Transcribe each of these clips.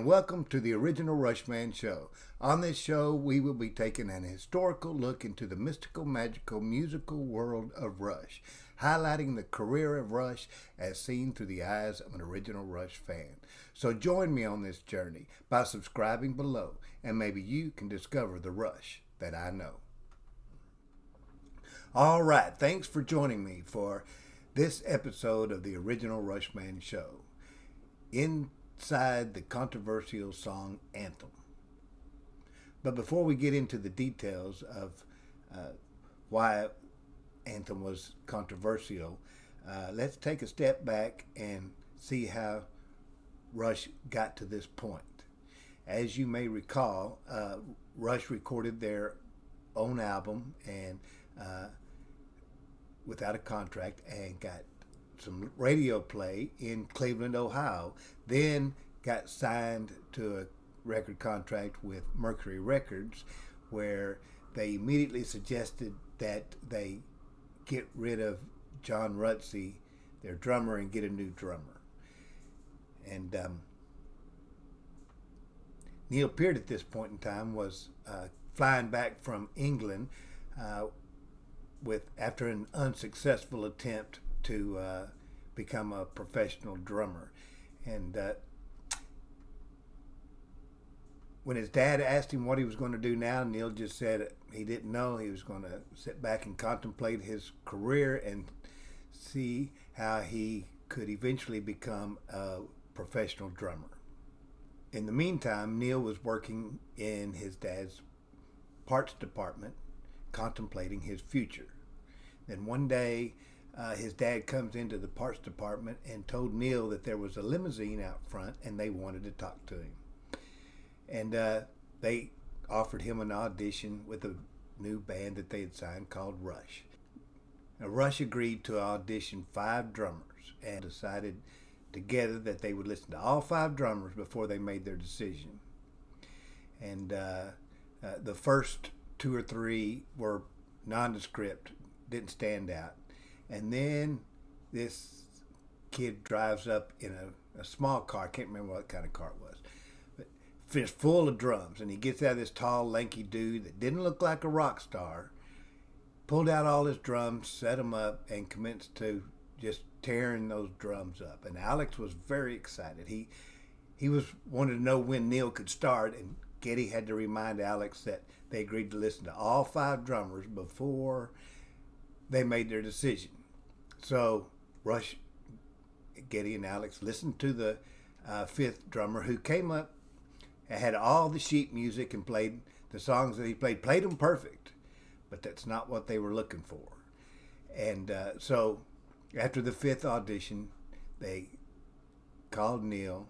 welcome to the original Rushman Show. On this show, we will be taking an historical look into the mystical, magical, musical world of Rush, highlighting the career of Rush as seen through the eyes of an original Rush fan. So join me on this journey by subscribing below, and maybe you can discover the Rush that I know. All right, thanks for joining me for this episode of the original Rushman Show. Inside the controversial song Anthem. But before we get into the details of why Anthem was controversial, let's take a step back and see how Rush got to this point. As you may recall, Rush recorded their own album and without a contract and got some radio play in Cleveland, Ohio, then got signed to a record contract with Mercury Records, where they immediately suggested that they get rid of John Rutsey, their drummer, and get a new drummer. And Neil Peart at this point in time was flying back from England after an unsuccessful attempt to become a professional drummer. And when his dad asked him what he was going to do now, Neil just said he didn't know. He was going to sit back and contemplate his career and see how he could eventually become a professional drummer. In the meantime, Neil was working in his dad's parts department, contemplating his future. Then one day, his dad comes into the parts department and told Neil that there was a limousine out front and they wanted to talk to him. And they offered him an audition with a new band that they had signed called Rush. Now, Rush agreed to audition 5 drummers and decided together that they would listen to all 5 drummers before they made their decision. And the first 2 or 3 were nondescript, didn't stand out. And then this kid drives up in a small car. I can't remember what kind of car it was. But it's full of drums. And he gets out of this tall, lanky dude that didn't look like a rock star, pulled out all his drums, set them up, and commenced to just tearing those drums up. And Alex was very excited. He wanted to know when Neil could start, and Geddy had to remind Alex that they agreed to listen to all 5 drummers before they made their decision. So Rush, Geddy, and Alex listened to the 5th drummer, who came up and had all the sheet music and played the songs that he played them perfect, but that's not what they were looking for. And so after the 5th audition, they called Neil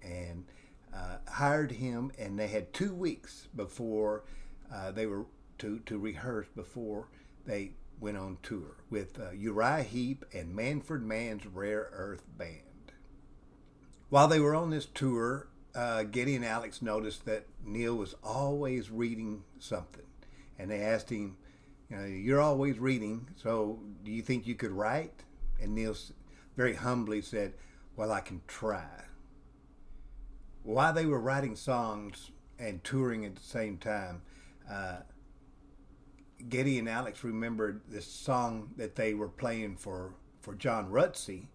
and hired him, and they had 2 weeks before they were to rehearse before they went on tour with Uriah Heep and Manfred Mann's Rare Earth Band. While they were on this tour, Geddy and Alex noticed that Neil was always reading something. And they asked him, you're always reading, so do you think you could write? And Neil very humbly said, well, I can try. While they were writing songs and touring at the same time, Geddy and Alex remembered this song that they were playing for John Rutsey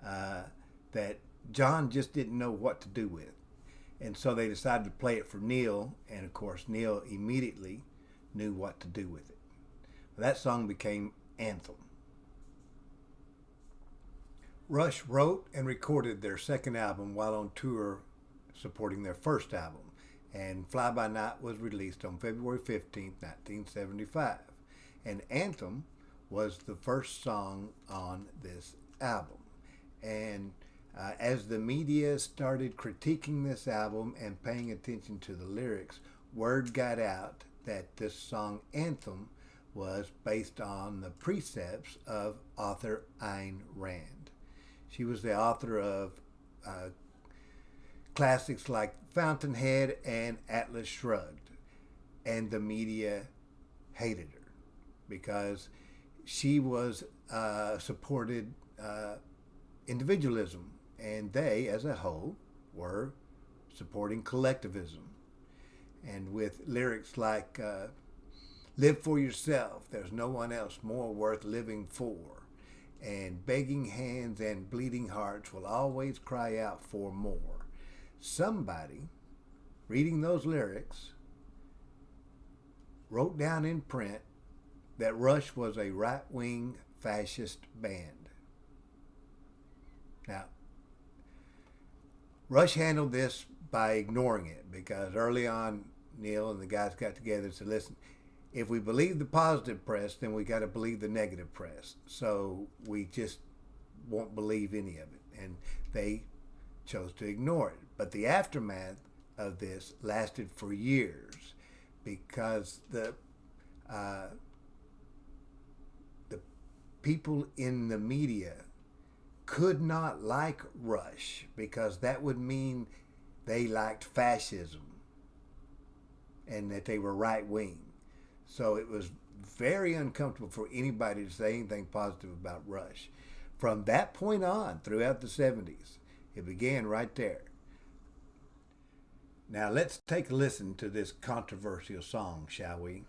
that John just didn't know what to do with. And so they decided to play it for Neil, and of course Neil immediately knew what to do with it. That song became Anthem. Rush wrote and recorded their 2nd album while on tour supporting their 1st album, and Fly By Night was released on February 15th, 1975. And Anthem was the first song on this album. And as the media started critiquing this album and paying attention to the lyrics, word got out that this song Anthem was based on the precepts of author Ayn Rand. She was the author of classics like Fountainhead and Atlas Shrugged, and the media hated her because she was supported individualism, and they, as a whole, were supporting collectivism, and with lyrics like live for yourself, there's no one else more worth living for, and begging hands and bleeding hearts will always cry out for more. Somebody, reading those lyrics, wrote down in print that Rush was a right-wing fascist band. Now, Rush handled this by ignoring it, because early on, Neil and the guys got together and said, listen, if we believe the positive press, then we got to believe the negative press. So we just won't believe any of it. And they chose to ignore it. But the aftermath of this lasted for years, because the people in the media could not like Rush, because that would mean they liked fascism and that they were right-wing. So it was very uncomfortable for anybody to say anything positive about Rush. From that point on, throughout the 70s, it began right there. Now let's take a listen to this controversial song, shall we?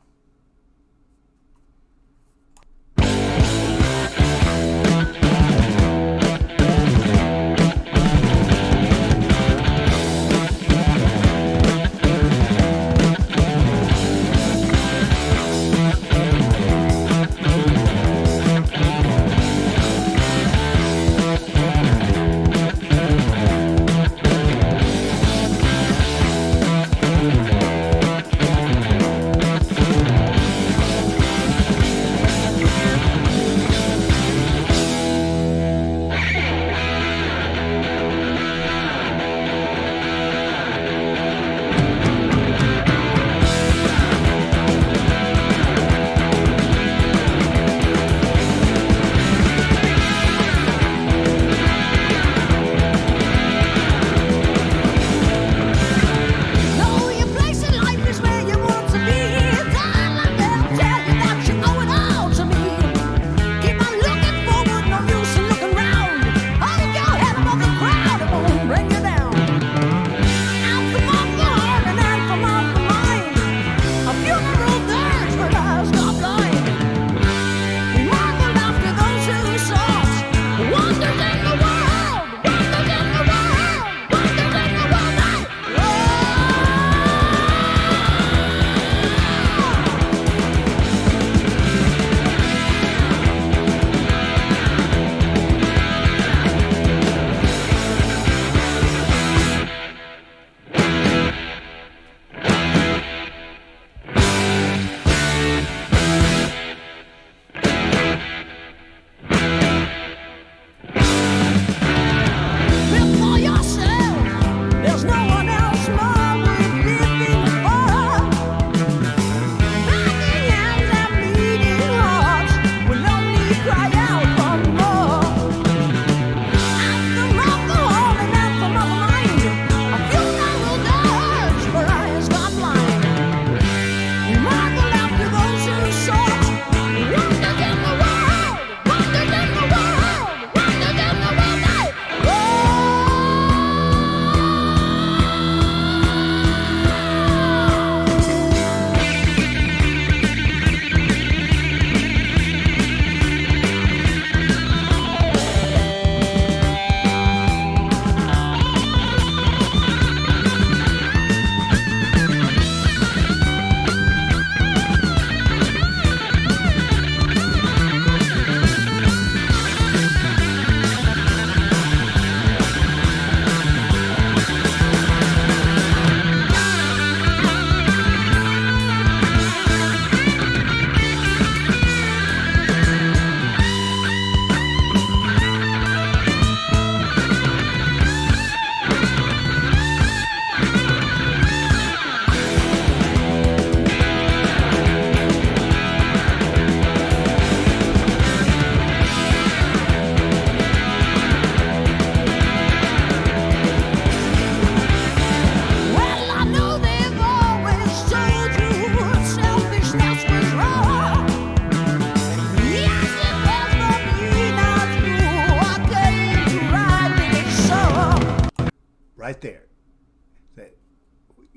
right there.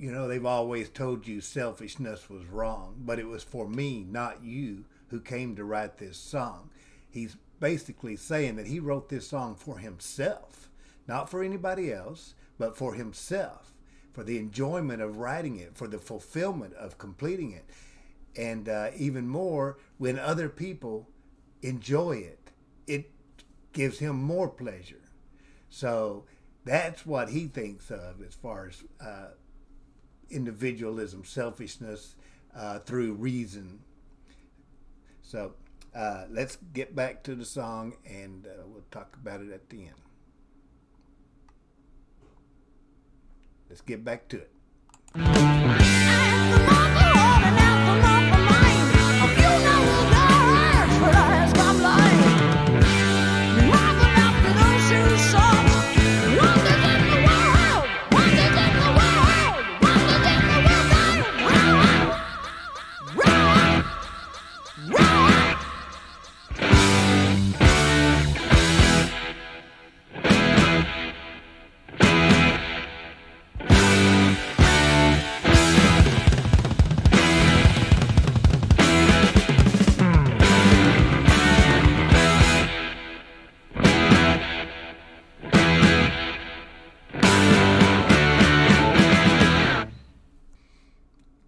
they've always told you selfishness was wrong, but it was for me, not you, who came to write this song. He's basically saying that he wrote this song for himself, not for anybody else, but for himself, for the enjoyment of writing it, for the fulfillment of completing it. And even more, when other people enjoy it, it gives him more pleasure. So that's what he thinks of as far as individualism, selfishness through reason. So let's get back to the song, and we'll talk about it at the end. Let's get back to it.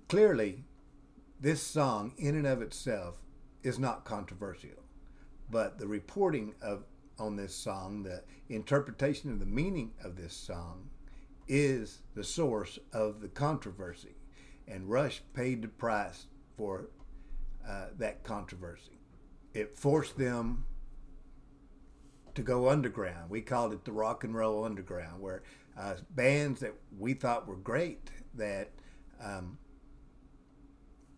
Clearly, this song in and of itself is not controversial, but the reporting on this song, the interpretation of the meaning of this song, is the source of the controversy, and Rush paid the price for that controversy. It forced them to go underground. We called it the rock and roll underground, where bands that we thought were great, that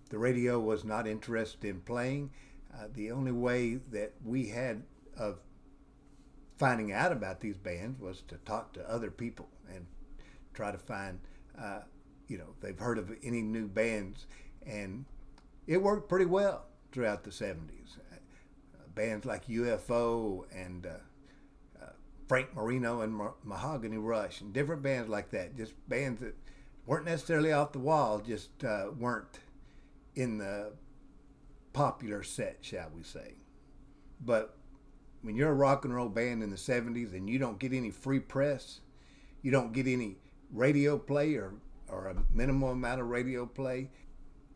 the radio was not interested in playing. The only way that we had of finding out about these bands was to talk to other people and try to find, they've heard of any new bands. And it worked pretty well throughout the 70s. Bands like UFO and Frank Marino and Mahogany Rush and different bands like that. Just bands that weren't necessarily off the wall, just weren't in the popular set, shall we say. But when you're a rock and roll band in the 70s and you don't get any free press, you don't get any radio play or a minimal amount of radio play,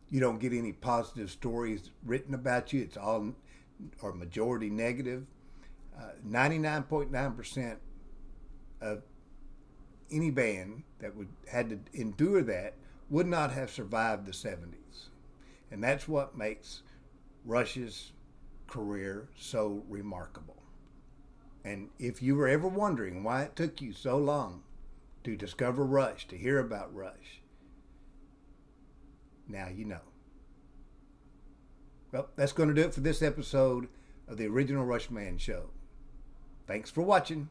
you don't get any positive stories written about you, it's all or majority negative. 99.9% of any band that had to endure that would not have survived the 70s. And that's what makes Rush's career so remarkable. And if you were ever wondering why it took you so long to discover Rush, to hear about Rush, now you know. Well, that's going to do it for this episode of the original Rushman Show. Thanks for watching.